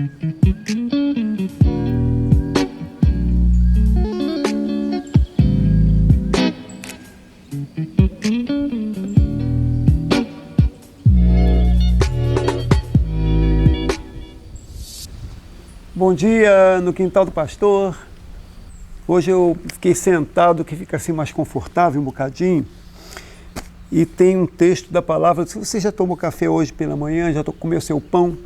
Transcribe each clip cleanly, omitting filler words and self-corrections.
Bom dia no quintal do pastor. Hoje eu fiquei sentado, que fica assim mais confortável um bocadinho. E tem um texto da palavra. Se você já tomou café hoje pela manhã, já comeu seu pão.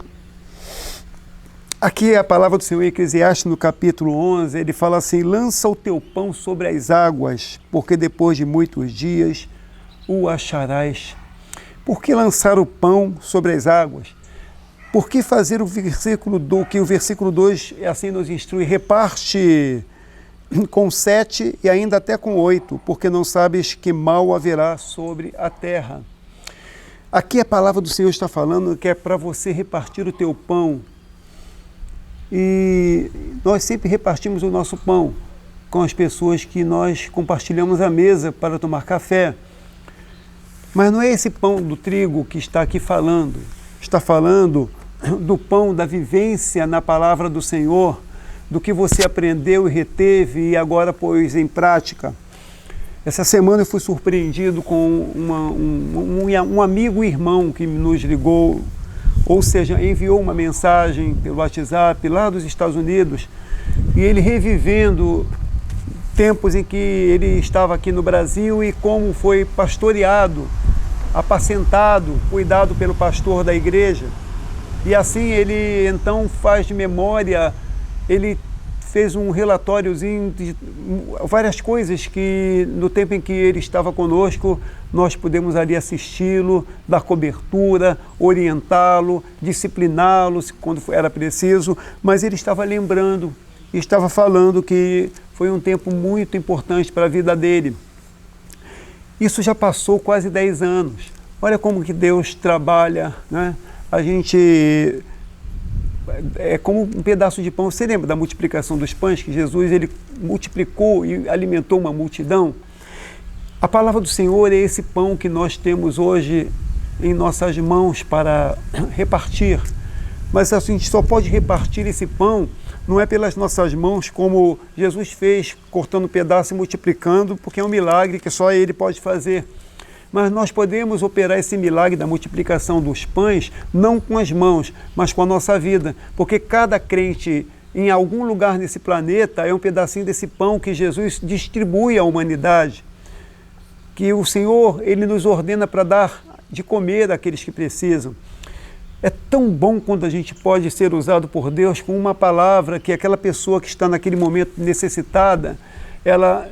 Aqui é a palavra do Senhor em Eclesiastes, no capítulo 11. Ele fala assim: lança o teu pão sobre as águas, porque depois de muitos dias o acharás. Por que lançar o pão sobre as águas? Por que fazer o versículo 2 assim nos instrui? Reparte com 7 e ainda até com 8, porque não sabes que mal haverá sobre a terra. Aqui a palavra do Senhor está falando que é para você repartir o teu pão. E nós sempre repartimos o nosso pão com as pessoas que nós compartilhamos a mesa para tomar café. Mas não é esse pão do trigo que está aqui falando. Está falando do pão da vivência na palavra do Senhor, do que você aprendeu e reteve e agora pôs em prática. Essa semana eu fui surpreendido com um amigo e irmão que nos ligou, ou seja, enviou uma mensagem pelo WhatsApp lá dos Estados Unidos, e ele revivendo tempos em que ele estava aqui no Brasil e como foi pastoreado, apacentado, cuidado pelo pastor da igreja. E assim ele então faz de memória, ele fez um relatóriozinho de várias coisas que no tempo em que ele estava conosco, nós pudemos ali assisti-lo, dar cobertura, orientá-lo, discipliná-lo quando era preciso, mas ele estava lembrando, estava falando que foi um tempo muito importante para a vida dele. Isso já passou quase 10 anos. Olha como que Deus trabalha, né? A gente é como um pedaço de pão. Você lembra da multiplicação dos pães, que Jesus ele multiplicou e alimentou uma multidão? A palavra do Senhor é esse pão que nós temos hoje em nossas mãos para repartir. Mas a gente só pode repartir esse pão, não é pelas nossas mãos como Jesus fez, cortando um pedaço e multiplicando, porque é um milagre que só Ele pode fazer. Mas nós podemos operar esse milagre da multiplicação dos pães, não com as mãos, mas com a nossa vida. Porque cada crente em algum lugar nesse planeta é um pedacinho desse pão que Jesus distribui à humanidade. Que o Senhor, Ele nos ordena para dar de comer àqueles que precisam. É tão bom quando a gente pode ser usado por Deus com uma palavra que aquela pessoa que está naquele momento necessitada, ela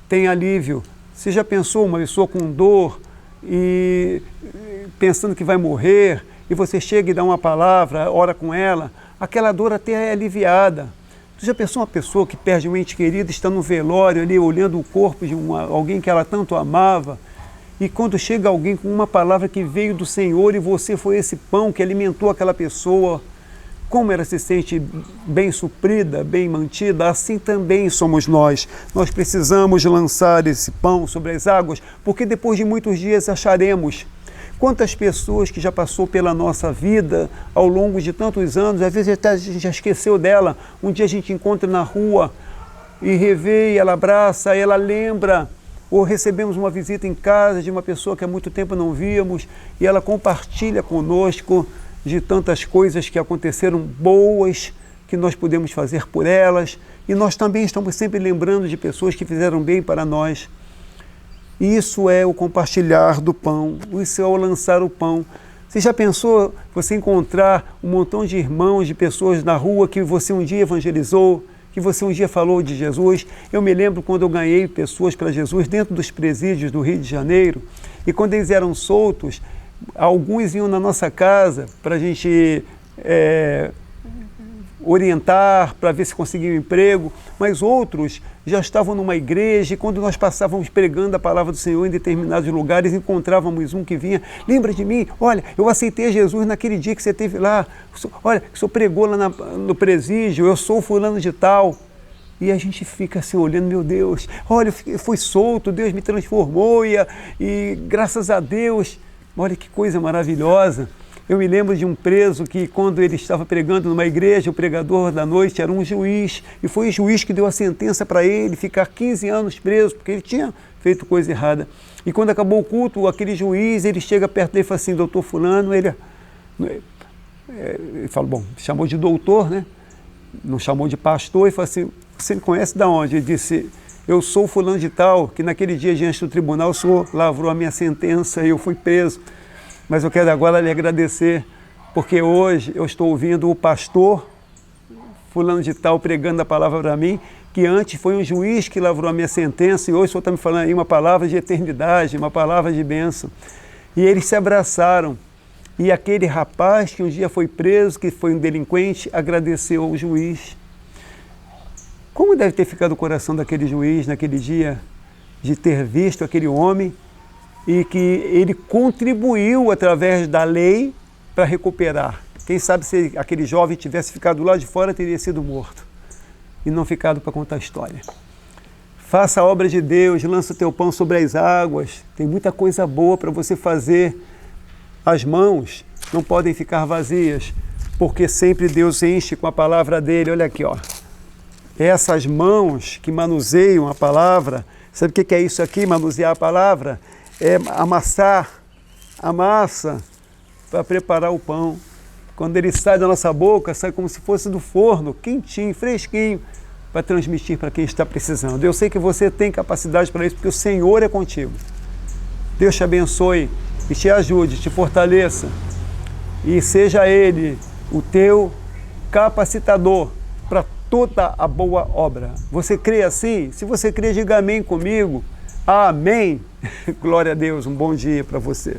tem alívio. Você já pensou uma pessoa com dor e pensando que vai morrer, e você chega e dá uma palavra, ora com ela, aquela dor até é aliviada. Você já pensou uma pessoa que perde um ente querido, está no velório ali, olhando o corpo de alguém que ela tanto amava, e quando chega alguém com uma palavra que veio do Senhor e você foi esse pão que alimentou aquela pessoa, como ela se sente bem suprida, bem mantida, assim também somos nós. Nós precisamos lançar esse pão sobre as águas, porque depois de muitos dias acharemos. Quantas pessoas que já passou pela nossa vida ao longo de tantos anos, às vezes até a gente já esqueceu dela, um dia a gente encontra na rua e revê, e ela abraça, ela lembra, ou recebemos uma visita em casa de uma pessoa que há muito tempo não víamos, e ela compartilha conosco de tantas coisas que aconteceram boas, que nós podemos fazer por elas, e nós também estamos sempre lembrando de pessoas que fizeram bem para nós. Isso é o compartilhar do pão, isso é o lançar o pão. Você já pensou você encontrar um montão de irmãos, de pessoas na rua que você um dia evangelizou, que você um dia falou de Jesus? Eu me lembro quando eu ganhei pessoas para Jesus dentro dos presídios do Rio de Janeiro, e quando eles eram soltos, alguns iam na nossa casa para a gente orientar, para ver se conseguiam um emprego, mas outros já estavam numa igreja, e quando nós passávamos pregando a palavra do Senhor em determinados lugares, encontrávamos um que vinha: lembra de mim? Olha, eu aceitei Jesus naquele dia que você esteve lá, olha, o senhor pregou lá no presídio, eu sou fulano de tal. E a gente fica assim olhando: meu Deus, olha, eu fui solto, Deus me transformou, e graças a Deus. Olha que coisa maravilhosa. Eu me lembro de um preso que, quando ele estava pregando numa igreja, o pregador da noite era um juiz, e foi o juiz que deu a sentença para ele ficar 15 anos preso, porque ele tinha feito coisa errada. E quando acabou o culto, aquele juiz, ele chega perto dele e fala assim: doutor fulano, ele fala, bom, chamou de doutor, né? Não chamou de pastor, e falou assim: você me conhece de onde? Ele disse: eu sou fulano de tal, que naquele dia diante do tribunal o senhor lavrou a minha sentença e eu fui preso. Mas eu quero agora lhe agradecer, porque hoje eu estou ouvindo o pastor fulano de tal pregando a palavra para mim, que antes foi um juiz que lavrou a minha sentença, e hoje o senhor está me falando aí uma palavra de eternidade, uma palavra de bênção. E eles se abraçaram. E aquele rapaz que um dia foi preso, que foi um delinquente, agradeceu ao juiz. Como deve ter ficado o coração daquele juiz naquele dia, de ter visto aquele homem e que ele contribuiu através da lei para recuperar. Quem sabe se aquele jovem tivesse ficado lá de fora, teria sido morto e não ficado para contar a história. Faça a obra de Deus, lança o teu pão sobre as águas. Tem muita coisa boa para você fazer. As mãos não podem ficar vazias, porque sempre Deus enche com a palavra dele. Olha aqui, ó. Essas mãos que manuseiam a palavra, sabe o que é isso aqui, manusear a palavra? É amassar a massa para preparar o pão. Quando ele sai da nossa boca, sai como se fosse do forno, quentinho, fresquinho, para transmitir para quem está precisando. Eu sei que você tem capacidade para isso, porque o Senhor é contigo. Deus te abençoe e te ajude, te fortaleça, e seja Ele o teu capacitador para toda a boa obra. Você crê assim? Se você crê, diga amém comigo. Amém. Glória a Deus. Um bom dia para você.